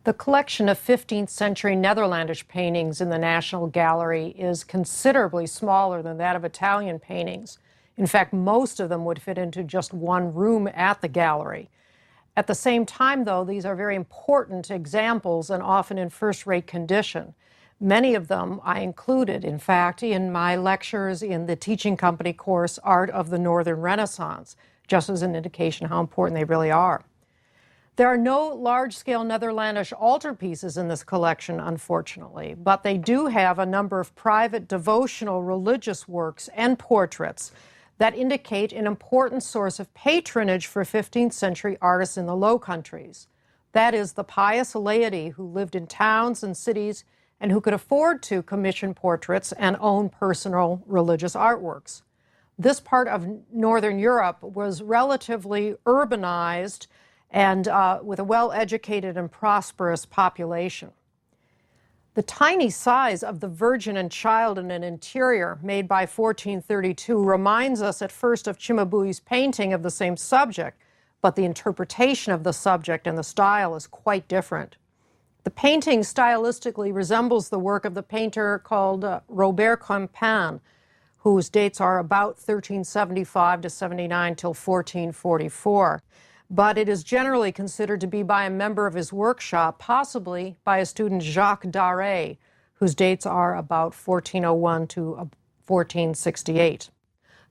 The collection of 15th century Netherlandish paintings in the National Gallery is considerably smaller than that of Italian paintings. In fact, most of them would fit into just one room at the gallery. At the same time, though, these are very important examples and often in first-rate condition. Many of them I included, in fact, in my lectures in the teaching company course, Art of the Northern Renaissance, just as an indication how important they really are. There are no large-scale Netherlandish altarpieces in this collection, unfortunately, but they do have a number of private devotional religious works and portraits that indicate an important source of patronage for 15th century artists in the Low Countries. That is, the pious laity who lived in towns and cities and who could afford to commission portraits and own personal religious artworks. This part of Northern Europe was relatively urbanized and with a well-educated and prosperous population. The tiny size of the Virgin and Child in an interior made by 1432 reminds us at first of Cimabue's painting of the same subject, but the interpretation of the subject and the style is quite different. The painting stylistically resembles the work of the painter called Robert Campin, whose dates are about 1375 to 79 till 1444. But it is generally considered to be by a member of his workshop, possibly by a student Jacques Daré, whose dates are about 1401 to 1468.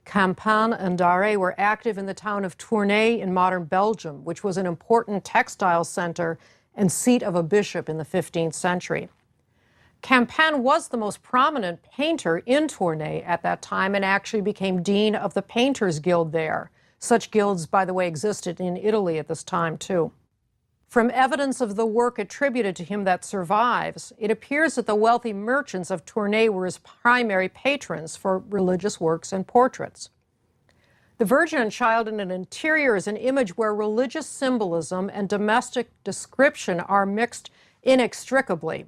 Campin and Daré were active in the town of Tournai in modern Belgium, which was an important textile center and seat of a bishop in the 15th century. Campin was the most prominent painter in Tournai at that time and actually became dean of the Painters Guild there. Such guilds, by the way, existed in Italy at this time, too. From evidence of the work attributed to him that survives, it appears that the wealthy merchants of Tournai were his primary patrons for religious works and portraits. The Virgin and Child in an interior is an image where religious symbolism and domestic description are mixed inextricably.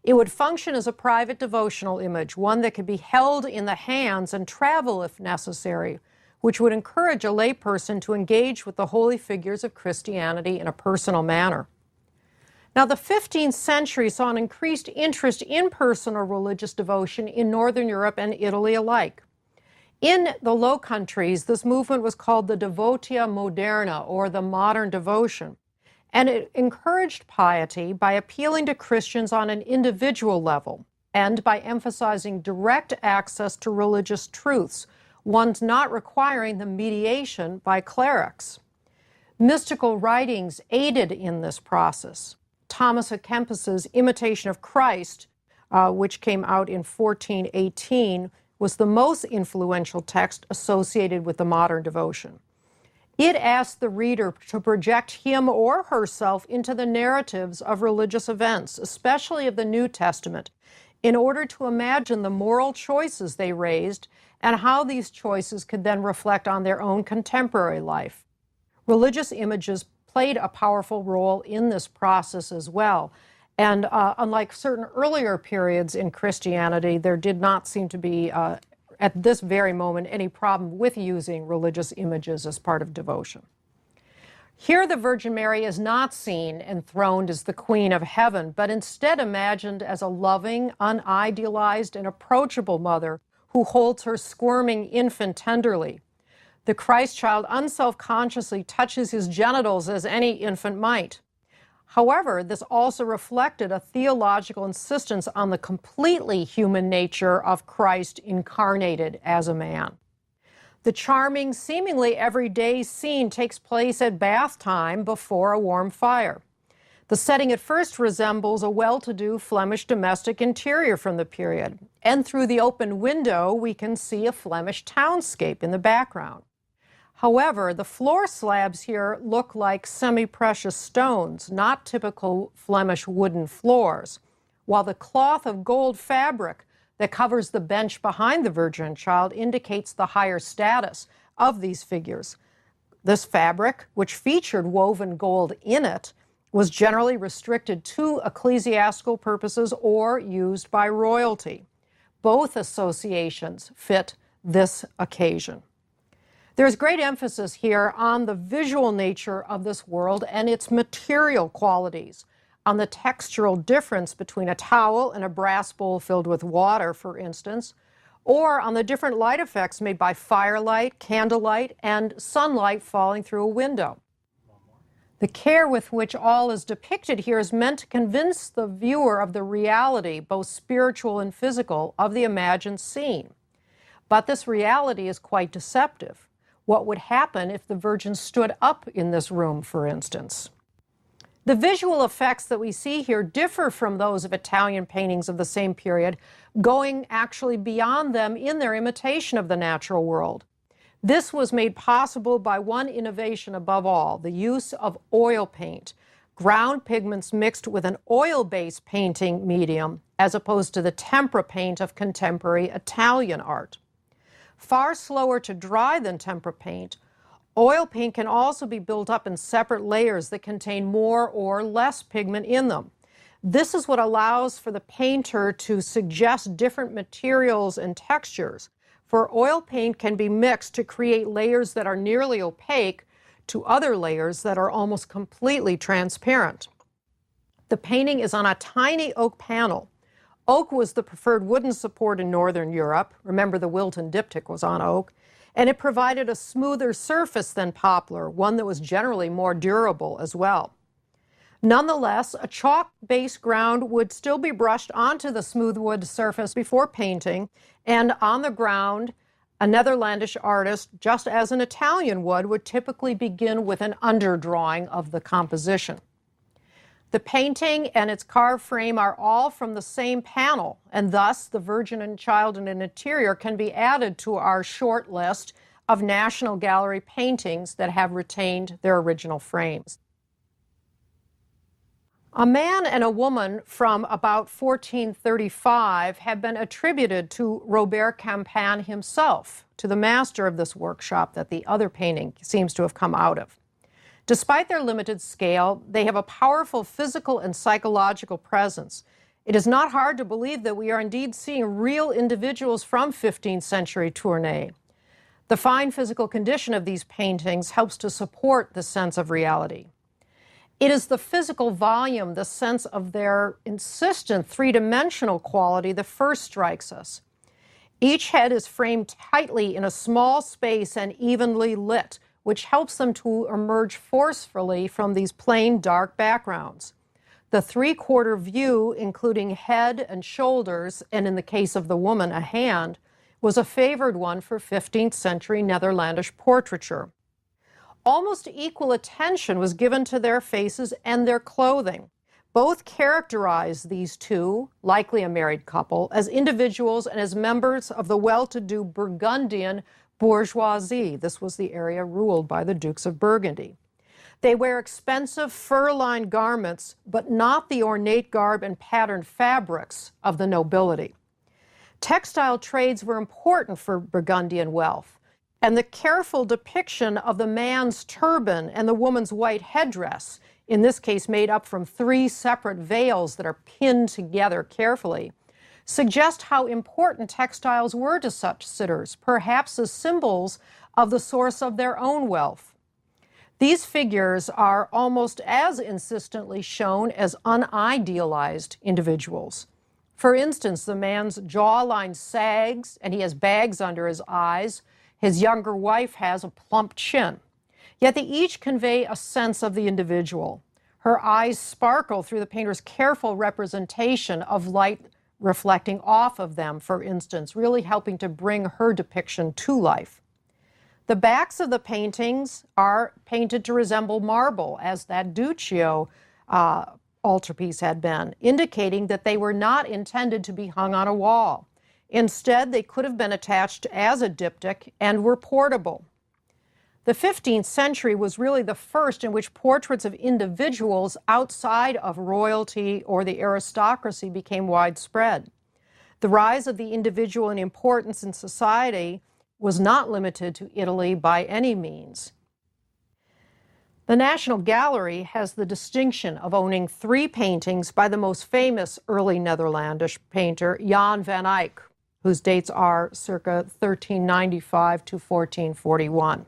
It would function as a private devotional image, one that could be held in the hands and travel if necessary, which would encourage a layperson to engage with the holy figures of Christianity in a personal manner. Now, the 15th century saw an increased interest in personal religious devotion in Northern Europe and Italy alike. In the Low Countries, this movement was called the Devotia Moderna, or the modern devotion, and it encouraged piety by appealing to Christians on an individual level and by emphasizing direct access to religious truths, ones not requiring the mediation by clerics. Mystical writings aided in this process. Thomas à Kempis's Imitation of Christ, which came out in 1418, was the most influential text associated with the modern devotion. It asked the reader to project him or herself into the narratives of religious events, especially of the New Testament, in order to imagine the moral choices they raised and how these choices could then reflect on their own contemporary life. Religious images played a powerful role in this process as well. And unlike certain earlier periods in Christianity, there did not seem to be, at this very moment, any problem with using religious images as part of devotion. Here, the Virgin Mary is not seen enthroned as the Queen of Heaven, but instead imagined as a loving, unidealized, and approachable mother who holds her squirming infant tenderly. The Christ child unselfconsciously touches his genitals as any infant might. However, this also reflected a theological insistence on the completely human nature of Christ incarnated as a man. The charming, seemingly everyday scene takes place at bath time before a warm fire. The setting at first resembles a well-to-do Flemish domestic interior from the period, and through the open window we can see a Flemish townscape in the background. However, the floor slabs here look like semi-precious stones, not typical Flemish wooden floors, while the cloth of gold fabric that covers the bench behind the Virgin and Child indicates the higher status of these figures. This fabric, which featured woven gold in it, was generally restricted to ecclesiastical purposes or used by royalty. Both associations fit this occasion. There's great emphasis here on the visual nature of this world and its material qualities. on the textural difference between a towel and a brass bowl filled with water, for instance, or on the different light effects made by firelight, candlelight, and sunlight falling through a window. The care with which all is depicted here is meant to convince the viewer of the reality, both spiritual and physical, of the imagined scene. But this reality is quite deceptive. What would happen if the Virgin stood up in this room, for instance? The visual effects that we see here differ from those of Italian paintings of the same period, going actually beyond them in their imitation of the natural world. This was made possible by one innovation above all, the use of oil paint, ground pigments mixed with an oil-based painting medium, as opposed to the tempera paint of contemporary Italian art. Far slower to dry than tempera paint, oil paint can also be built up in separate layers that contain more or less pigment in them. This is what allows for the painter to suggest different materials and textures, for oil paint can be mixed to create layers that are nearly opaque to other layers that are almost completely transparent. The painting is on a tiny oak panel. Oak was the preferred wooden support in Northern Europe. Remember, the Wilton diptych was on oak. And it provided a smoother surface than poplar, one that was generally more durable as well. Nonetheless, a chalk-based ground would still be brushed onto the smooth wood surface before painting, and on the ground, a Netherlandish artist, just as an Italian would typically begin with an underdrawing of the composition. The painting and its carved frame are all from the same panel, and thus the Virgin and Child in an interior can be added to our short list of National Gallery paintings that have retained their original frames. A man and a woman from about 1435 have been attributed to Robert Campin himself, to the master of this workshop that the other painting seems to have come out of. Despite their limited scale, they have a powerful physical and psychological presence. It is not hard to believe that we are indeed seeing real individuals from 15th century Tournai. The fine physical condition of these paintings helps to support the sense of reality. It is the physical volume, the sense of their insistent three-dimensional quality that first strikes us. Each head is framed tightly in a small space and evenly lit, which helps them to emerge forcefully from these plain, dark backgrounds. The three-quarter view, including head and shoulders, and in the case of the woman, a hand, was a favored one for 15th century Netherlandish portraiture. Almost equal attention was given to their faces and their clothing. Both characterize these two, likely a married couple, as individuals and as members of the well-to-do Burgundian bourgeoisie. This was the area ruled by the Dukes of Burgundy. They wear expensive fur-lined garments, but not the ornate garb and patterned fabrics of the nobility. Textile trades were important for Burgundian wealth, and the careful depiction of the man's turban and the woman's white headdress, in this case made up from 3 separate veils that are pinned together carefully, suggest how important textiles were to such sitters, perhaps as symbols of the source of their own wealth. These figures are almost as insistently shown as unidealized individuals. For instance, the man's jawline sags and he has bags under his eyes. His younger wife has a plump chin. Yet they each convey a sense of the individual. Her eyes sparkle through the painter's careful representation of light reflecting off of them, for instance, really helping to bring her depiction to life. The backs of the paintings are painted to resemble marble, as that Duccio altarpiece had been, indicating that they were not intended to be hung on a wall. Instead, they could have been attached as a diptych and were portable. The 15th century was really the first in which portraits of individuals outside of royalty or the aristocracy became widespread. The rise of the individual in importance in society was not limited to Italy by any means. The National Gallery has the distinction of owning 3 paintings by the most famous early Netherlandish painter, Jan van Eyck, whose dates are circa 1395 to 1441.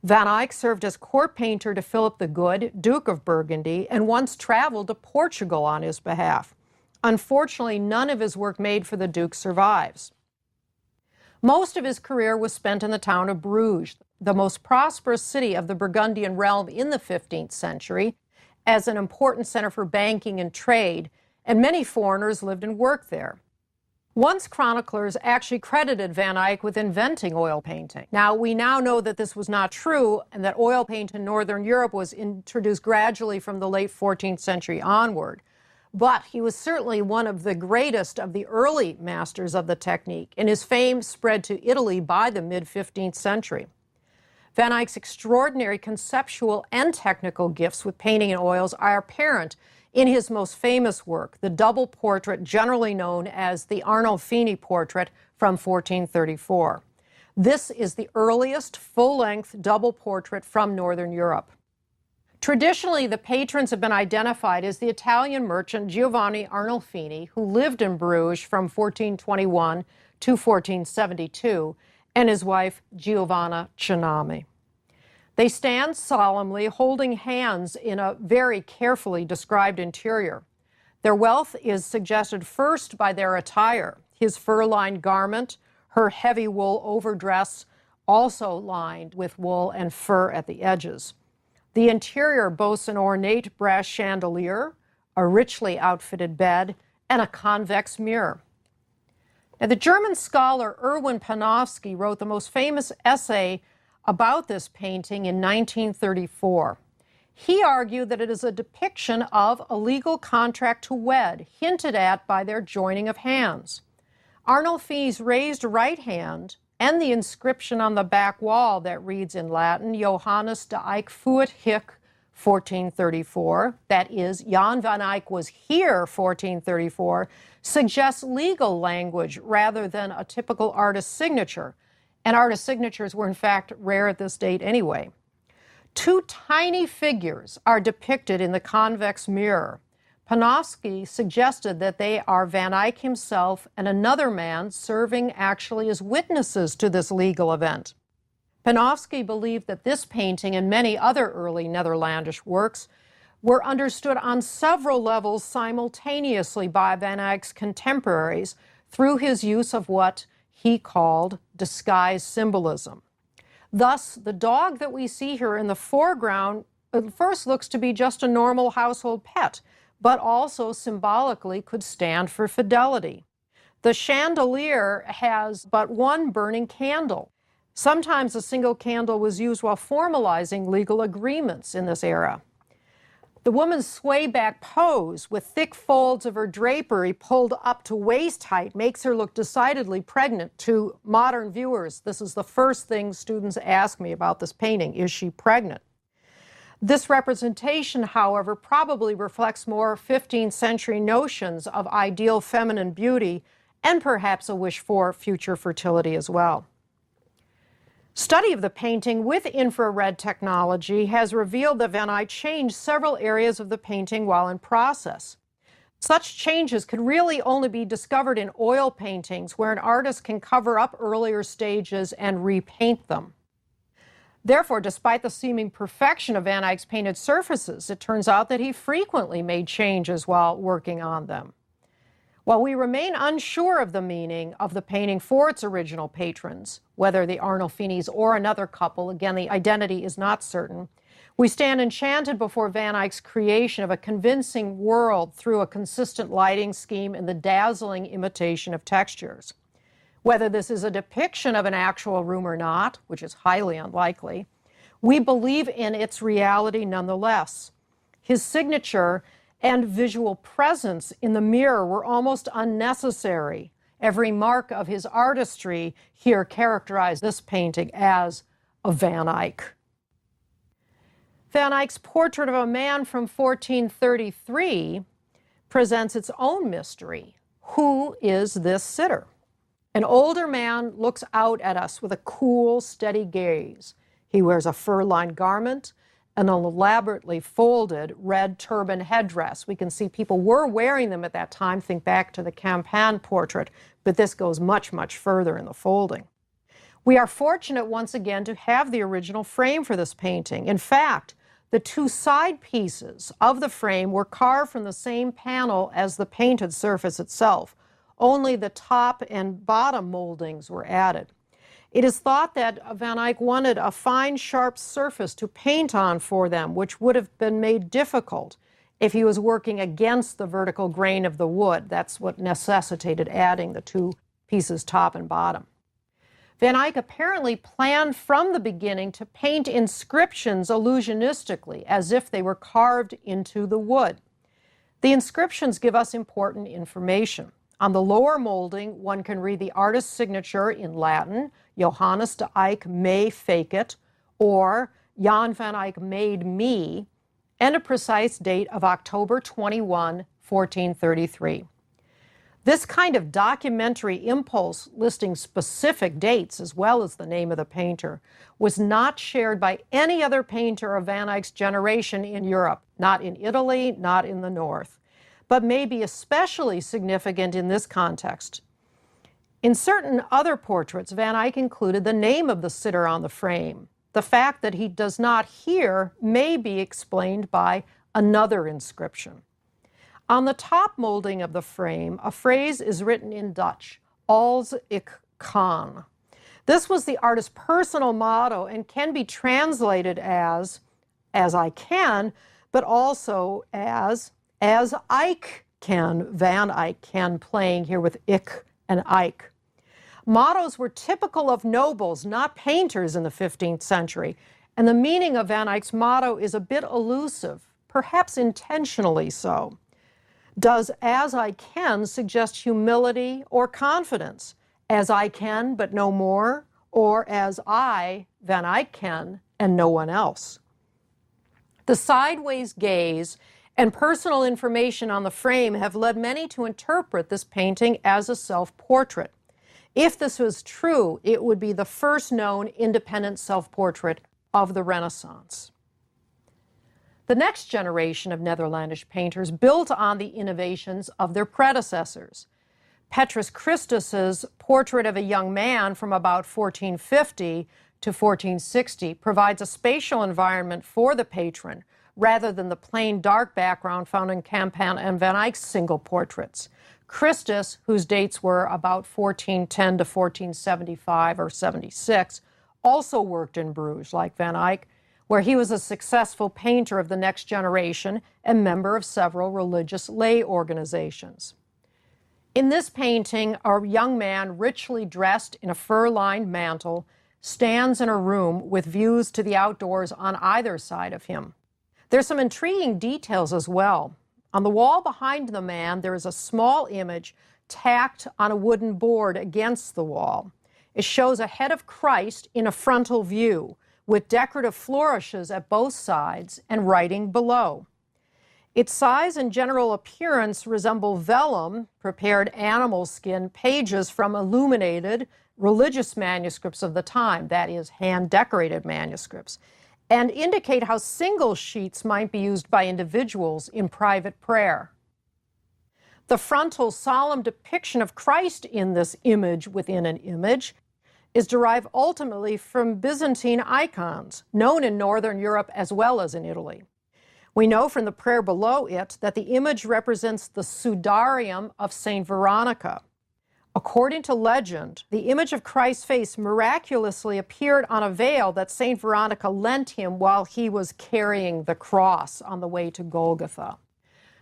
Van Eyck served as court painter to Philip the Good, Duke of Burgundy, and once traveled to Portugal on his behalf. Unfortunately, none of his work made for the Duke survives. Most of his career was spent in the town of Bruges, the most prosperous city of the Burgundian realm in the 15th century, as an important center for banking and trade, and many foreigners lived and worked there. Once chroniclers actually credited Van Eyck with inventing oil painting. Now, we now know that this was not true and that oil paint in Northern Europe was introduced gradually from the late 14th century onward. But he was certainly one of the greatest of the early masters of the technique, and his fame spread to Italy by the mid-15th century. Van Eyck's extraordinary conceptual and technical gifts with painting in oils are apparent in his most famous work, the double portrait generally known as the Arnolfini portrait from 1434. This is the earliest full-length double portrait from Northern Europe. Traditionally, the patrons have been identified as the Italian merchant Giovanni Arnolfini, who lived in Bruges from 1421 to 1472, and his wife Giovanna Cenami. They stand solemnly holding hands in a very carefully described interior. Their wealth is suggested first by their attire, his fur-lined garment, her heavy wool overdress, also lined with wool and fur at the edges. The interior boasts an ornate brass chandelier, a richly outfitted bed, and a convex mirror. Now, the German scholar Erwin Panofsky wrote the most famous essay about this painting in 1934. He argued that it is a depiction of a legal contract to wed, hinted at by their joining of hands. Arnolfini's raised right hand and the inscription on the back wall that reads in Latin, Johannes de Eyck fuit hic 1434, that is, Jan van Eyck was here 1434, suggests legal language rather than a typical artist's signature. And artist signatures were in fact rare at this date anyway. Two tiny figures are depicted in the convex mirror. Panofsky suggested that they are Van Eyck himself and another man serving actually as witnesses to this legal event. Panofsky believed that this painting and many other early Netherlandish works were understood on several levels simultaneously by Van Eyck's contemporaries through his use of what he called disguised symbolism. Thus, the dog that we see here in the foreground at first looks to be just a normal household pet, but also symbolically could stand for fidelity. The chandelier has but one burning candle. Sometimes a single candle was used while formalizing legal agreements in this era. The woman's sway-back pose with thick folds of her drapery pulled up to waist height makes her look decidedly pregnant. To modern viewers, this is the first thing students ask me about this painting. Is she pregnant? This representation, however, probably reflects more 15th century notions of ideal feminine beauty and perhaps a wish for future fertility as well. Study of the painting with infrared technology has revealed that Van Eyck changed several areas of the painting while in process. Such changes could really only be discovered in oil paintings, where an artist can cover up earlier stages and repaint them. Therefore, despite the seeming perfection of Van Eyck's painted surfaces, it turns out that he frequently made changes while working on them. While we remain unsure of the meaning of the painting for its original patrons, whether the Arnolfinis or another couple, again, the identity is not certain, we stand enchanted before Van Eyck's creation of a convincing world through a consistent lighting scheme and the dazzling imitation of textures. Whether this is a depiction of an actual room or not, which is highly unlikely, we believe in its reality nonetheless. His signature and visual presence in the mirror were almost unnecessary. Every mark of his artistry here characterized this painting as a Van Eyck. Van Eyck's portrait of a man from 1433 presents its own mystery. Who is this sitter? An older man looks out at us with a cool, steady gaze. He wears a fur-lined garment, an elaborately folded red turban headdress. We can see people were wearing them at that time. Think back to the Campagne portrait, but this goes much, much further in the folding. We are fortunate once again to have the original frame for this painting. In fact, the two side pieces of the frame were carved from the same panel as the painted surface itself. Only the top and bottom moldings were added. It is thought that Van Eyck wanted a fine, sharp surface to paint on for them, which would have been made difficult if he was working against the vertical grain of the wood. That's what necessitated adding the two pieces, top and bottom. Van Eyck apparently planned from the beginning to paint inscriptions illusionistically, as if they were carved into the wood. The inscriptions give us important information. On the lower molding, one can read the artist's signature in Latin, Johannes de Eyck may fecit, or Jan van Eyck made me, and a precise date of October 21, 1433. This kind of documentary impulse, listing specific dates as well as the name of the painter, was not shared by any other painter of Van Eyck's generation in Europe, not in Italy, not in the North, but may be especially significant in this context. In certain other portraits, Van Eyck included the name of the sitter on the frame. The fact that he does not here may be explained by another inscription. On the top molding of the frame, a phrase is written in Dutch, Als ik kan. This was the artist's personal motto and can be translated as I can, but also as Eyck can, Van Eyck can, playing here with ik and Eyck. Mottos were typical of nobles, not painters in the 15th century, and the meaning of Van Eyck's motto is a bit elusive, perhaps intentionally so. Does as I can suggest humility or confidence? As I can, but no more? Or as I, Van Eyck, can, and no one else? The sideways gaze and personal information on the frame have led many to interpret this painting as a self-portrait. If this was true, it would be the first known independent self-portrait of the Renaissance. The next generation of Netherlandish painters built on the innovations of their predecessors. Petrus Christus's portrait of a young man from about 1450 to 1460 provides a spatial environment for the patron rather than the plain dark background found in Campan and Van Eyck's single portraits. Christus, whose dates were about 1410 to 1475 or 76, also worked in Bruges, like Van Eyck, where he was a successful painter of the next generation and member of several religious lay organizations. In this painting, a young man richly dressed in a fur-lined mantle stands in a room with views to the outdoors on either side of him. There's some intriguing details as well. On the wall behind the man, there is a small image tacked on a wooden board against the wall. It shows a head of Christ in a frontal view, with decorative flourishes at both sides and writing below. Its size and general appearance resemble vellum, prepared animal skin pages from illuminated religious manuscripts of the time, that is, hand-decorated manuscripts, and indicate how single sheets might be used by individuals in private prayer. The frontal solemn depiction of Christ in this image within an image is derived ultimately from Byzantine icons, known in Northern Europe as well as in Italy. We know from the prayer below it that the image represents the sudarium of Saint Veronica. According to legend, the image of Christ's face miraculously appeared on a veil that Saint Veronica lent him while he was carrying the cross on the way to Golgotha.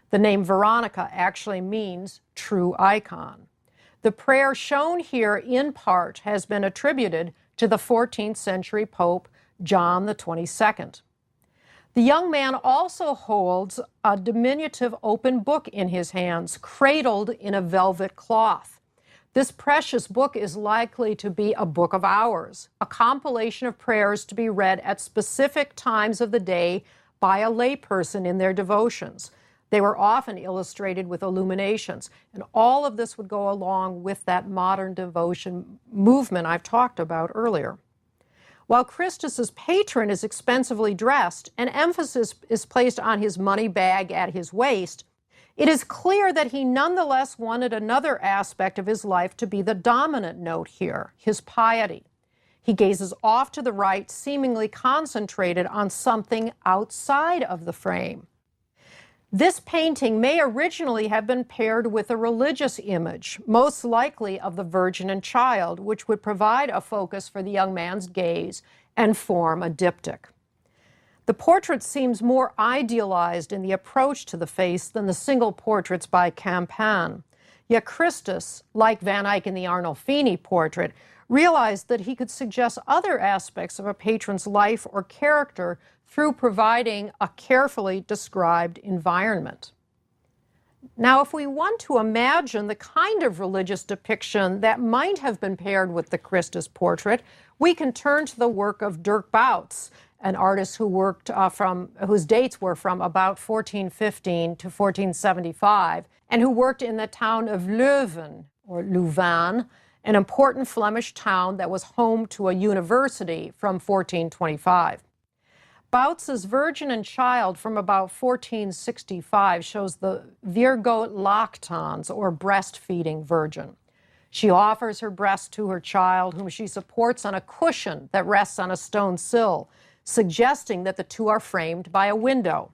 The name Veronica actually means true icon. The prayer shown here in part has been attributed to the 14th century Pope John the 22nd. The young man also holds a diminutive open book in his hands, cradled in a velvet cloth. This precious book is likely to be a book of hours, a compilation of prayers to be read at specific times of the day by a layperson in their devotions. They were often illustrated with illuminations, and all of this would go along with that modern devotion movement I've talked about earlier. While Christus's patron is expensively dressed and emphasis is placed on his money bag at his waist, it is clear that he nonetheless wanted another aspect of his life to be the dominant note here, his piety. He gazes off to the right, seemingly concentrated on something outside of the frame. This painting may originally have been paired with a religious image, most likely of the Virgin and Child, which would provide a focus for the young man's gaze and form a diptych. The portrait seems more idealized in the approach to the face than the single portraits by Campan. Yet Christus, like Van Eyck in the Arnolfini portrait, realized that he could suggest other aspects of a patron's life or character through providing a carefully described environment. Now, if we want to imagine the kind of religious depiction that might have been paired with the Christus portrait, we can turn to the work of Dirk Bouts, an artist who worked whose dates were from about 1415 to 1475, and who worked in the town of Leuven, or Louvain, an important Flemish town that was home to a university from 1425. Bouts's Virgin and Child from about 1465 shows the Virgo lactans, or breastfeeding Virgin. She offers her breast to her child, whom she supports on a cushion that rests on a stone sill, suggesting that the two are framed by a window.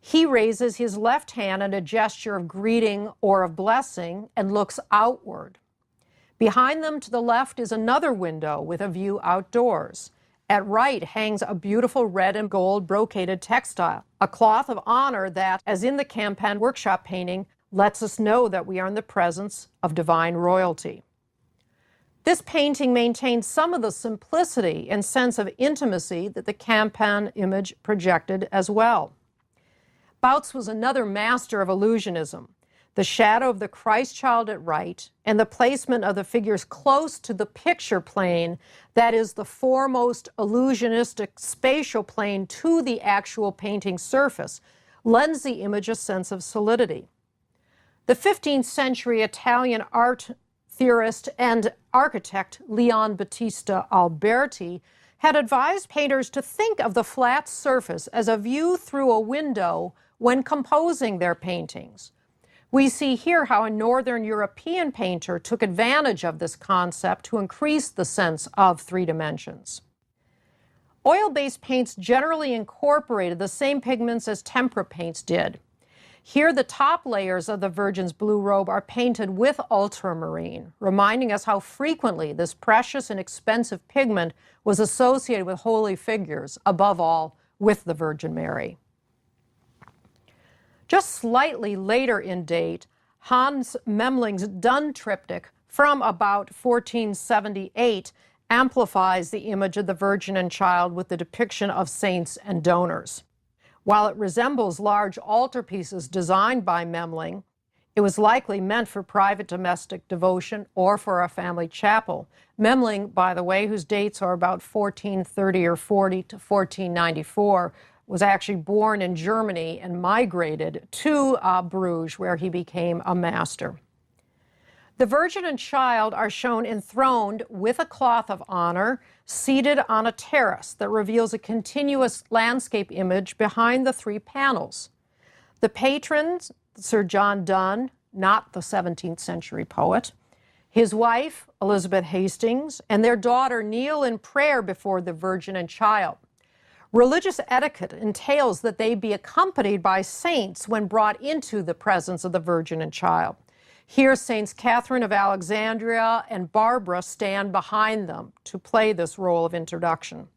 He raises his left hand in a gesture of greeting or of blessing and looks outward. Behind them to the left is another window with a view outdoors. At right hangs a beautiful red and gold brocaded textile, a cloth of honor that, as in the Campan workshop painting, lets us know that we are in the presence of divine royalty. This painting maintains some of the simplicity and sense of intimacy that the Campan image projected as well. Bouts was another master of illusionism. The shadow of the Christ child at right and the placement of the figures close to the picture plane, that is the foremost illusionistic spatial plane to the actual painting surface, lends the image a sense of solidity. The 15th century Italian art theorist and architect Leon Battista Alberti had advised painters to think of the flat surface as a view through a window when composing their paintings. We see here how a Northern European painter took advantage of this concept to increase the sense of three dimensions. Oil-based paints generally incorporated the same pigments as tempera paints did. Here, the top layers of the Virgin's blue robe are painted with ultramarine, reminding us how frequently this precious and expensive pigment was associated with holy figures, above all, with the Virgin Mary. Just slightly later in date, Hans Memling's Dun triptych from about 1478 amplifies the image of the Virgin and Child with the depiction of saints and donors. While it resembles large altarpieces designed by Memling, it was likely meant for private domestic devotion or for a family chapel. Memling, by the way, whose dates are about 1430 or 40 to 1494, was actually born in Germany and migrated to Bruges, where he became a master. The Virgin and Child are shown enthroned with a cloth of honor, seated on a terrace that reveals a continuous landscape image behind the three panels. The patrons, Sir John Donne, not the 17th century poet, his wife, Elizabeth Hastings, and their daughter kneel in prayer before the Virgin and Child. Religious etiquette entails that they be accompanied by saints when brought into the presence of the Virgin and Child. Here, Saints Catherine of Alexandria and Barbara stand behind them to play this role of introduction.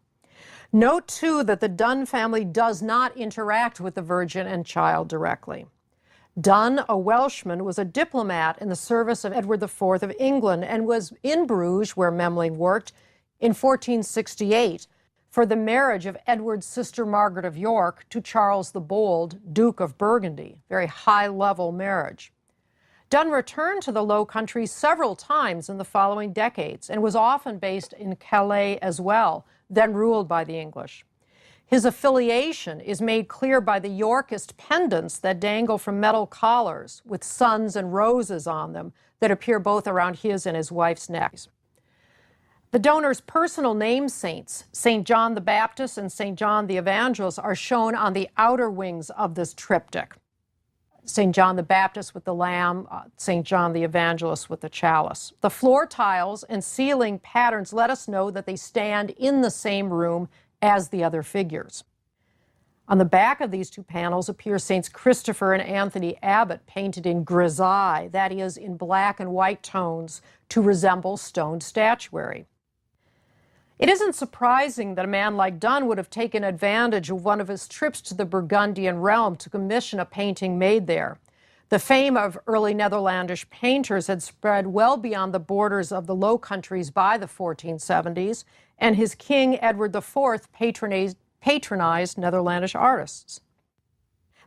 Note, too, that the Donne family does not interact with the Virgin and Child directly. Donne, a Welshman, was a diplomat in the service of Edward IV of England and was in Bruges, where Memling worked, in 1468, for the marriage of Edward's sister Margaret of York to Charles the Bold, Duke of Burgundy. Very high-level marriage. Donne returned to the Low Countries several times in the following decades and was often based in Calais as well, then ruled by the English. His affiliation is made clear by the Yorkist pendants that dangle from metal collars with suns and roses on them that appear both around his and his wife's necks. The donor's personal name saints, St. John the Baptist and St. John the Evangelist, are shown on the outer wings of this triptych. St. John the Baptist with the lamb, St. John the Evangelist with the chalice. The floor tiles and ceiling patterns let us know that they stand in the same room as the other figures. On the back of these two panels appear Saints Christopher and Anthony Abbot painted in grisaille, that is, in black and white tones, to resemble stone statuary. It isn't surprising that a man like Donne would have taken advantage of one of his trips to the Burgundian realm to commission a painting made there. The fame of early Netherlandish painters had spread well beyond the borders of the Low Countries by the 1470s, and his king Edward IV patronized Netherlandish artists.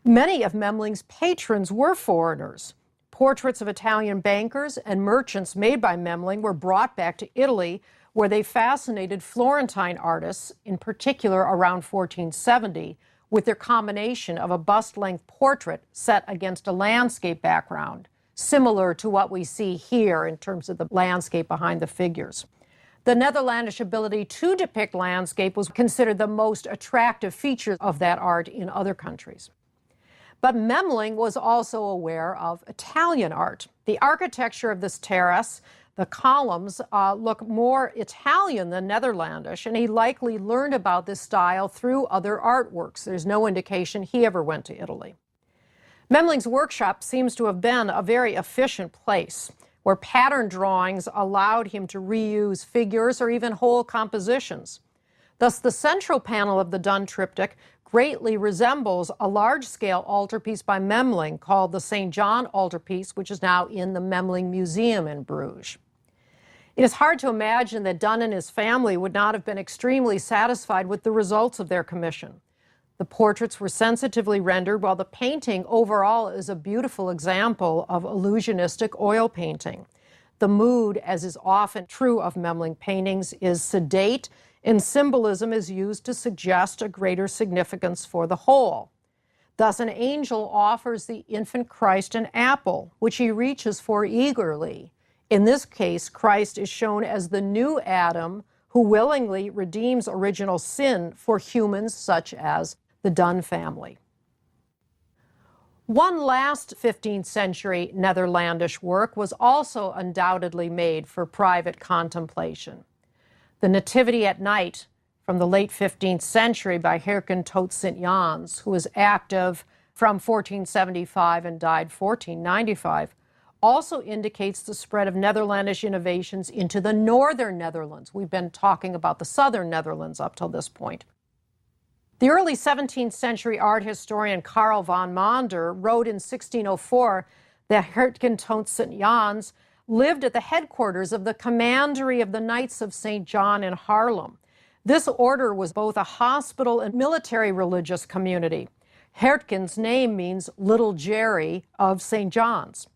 Many of Memling's patrons were foreigners. Portraits of Italian bankers and merchants made by Memling were brought back to Italy, where they fascinated Florentine artists, in particular around 1470, with their combination of a bust-length portrait set against a landscape background, similar to what we see here in terms of the landscape behind the figures. The Netherlandish ability to depict landscape was considered the most attractive feature of that art in other countries. But Memling was also aware of Italian art. The architecture of this terrace, the columns, look more Italian than Netherlandish, and he likely learned about this style through other artworks. There's no indication he ever went to Italy. Memling's workshop seems to have been a very efficient place, where pattern drawings allowed him to reuse figures or even whole compositions. Thus, the central panel of the Donne triptych greatly resembles a large-scale altarpiece by Memling called the St. John altarpiece, which is now in the Memling Museum in Bruges. It is hard to imagine that Donne and his family would not have been extremely satisfied with the results of their commission. The portraits were sensitively rendered, while the painting overall is a beautiful example of illusionistic oil painting. The mood, as is often true of Memling paintings, is sedate, and symbolism is used to suggest a greater significance for the whole. Thus, an angel offers the infant Christ an apple, which he reaches for eagerly. In this case, Christ is shown as the new Adam who willingly redeems original sin for humans such as the Donne family. One last 15th century Netherlandish work was also undoubtedly made for private contemplation. The Nativity at Night from the late 15th century by Herken tot Sint Jans, who was active from 1475 and died 1495, also indicates the spread of Netherlandish innovations into the northern Netherlands. We've been talking about the southern Netherlands up till this point. The early 17th century art historian Karl van Mander wrote in 1604 that Herken tot Sint Jans lived at the headquarters of the Commandery of the Knights of St. John in Haarlem. This order was both a hospital and military religious community. Hertgen's name means Little Jerry of St. John's.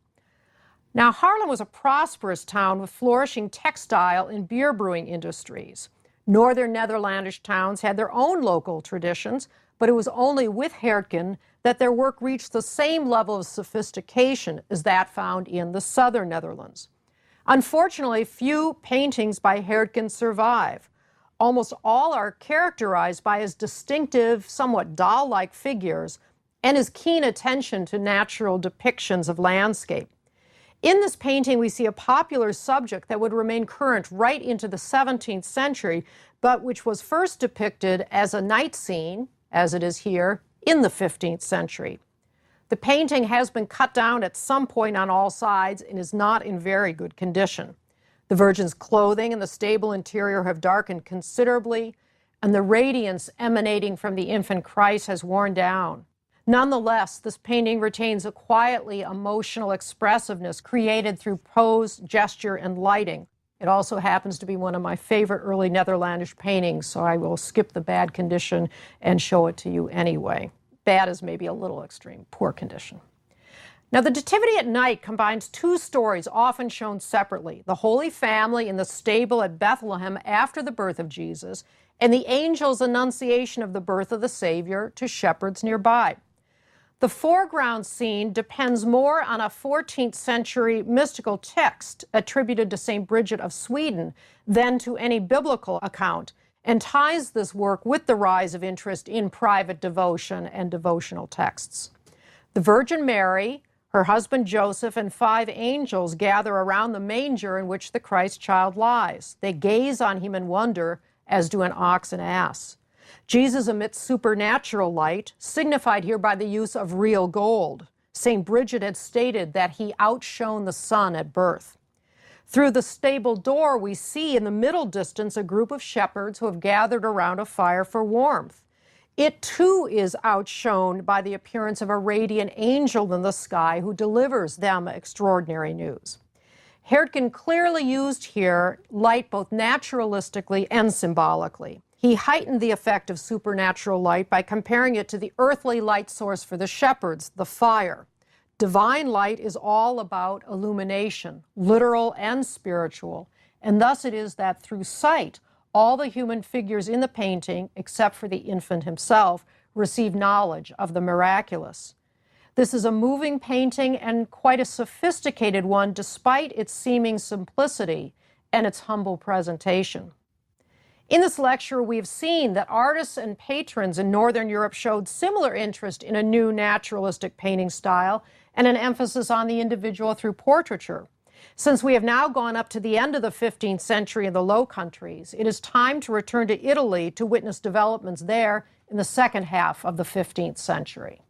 Now, Haarlem was a prosperous town with flourishing textile and beer brewing industries. Northern Netherlandish towns had their own local traditions, but it was only with Hertgen that their work reached the same level of sophistication as that found in the southern Netherlands. Unfortunately, few paintings by Hertgen survive. Almost all are characterized by his distinctive, somewhat doll-like figures and his keen attention to natural depictions of landscape. In this painting, we see a popular subject that would remain current right into the 17th century, but which was first depicted as a night scene, as it is here, in the 15th century. The painting has been cut down at some point on all sides and is not in very good condition. The Virgin's clothing and the stable interior have darkened considerably, and the radiance emanating from the infant Christ has worn down. Nonetheless, this painting retains a quietly emotional expressiveness created through pose, gesture, and lighting. It also happens to be one of my favorite early Netherlandish paintings, so I will skip the bad condition and show it to you anyway. Bad is maybe a little extreme, poor condition. Now, the Nativity at Night combines two stories often shown separately: the Holy Family in the stable at Bethlehem after the birth of Jesus, and the angel's annunciation of the birth of the Savior to shepherds nearby. The foreground scene depends more on a 14th century mystical text attributed to St. Bridget of Sweden than to any biblical account, and ties this work with the rise of interest in private devotion and devotional texts. The Virgin Mary, her husband Joseph, and 5 angels gather around the manger in which the Christ child lies. They gaze on him in wonder, as do an ox and ass. Jesus emits supernatural light, signified here by the use of real gold. St. Bridget had stated that he outshone the sun at birth. Through the stable door, we see in the middle distance a group of shepherds who have gathered around a fire for warmth. It too is outshone by the appearance of a radiant angel in the sky who delivers them extraordinary news. Hertgen clearly used here light both naturalistically and symbolically. He heightened the effect of supernatural light by comparing it to the earthly light source for the shepherds, the fire. Divine light is all about illumination, literal and spiritual, and thus it is that through sight, all the human figures in the painting, except for the infant himself, receive knowledge of the miraculous. This is a moving painting and quite a sophisticated one, despite its seeming simplicity and its humble presentation. In this lecture, we have seen that artists and patrons in Northern Europe showed similar interest in a new naturalistic painting style and an emphasis on the individual through portraiture. Since we have now gone up to the end of the 15th century in the Low Countries, it is time to return to Italy to witness developments there in the second half of the 15th century.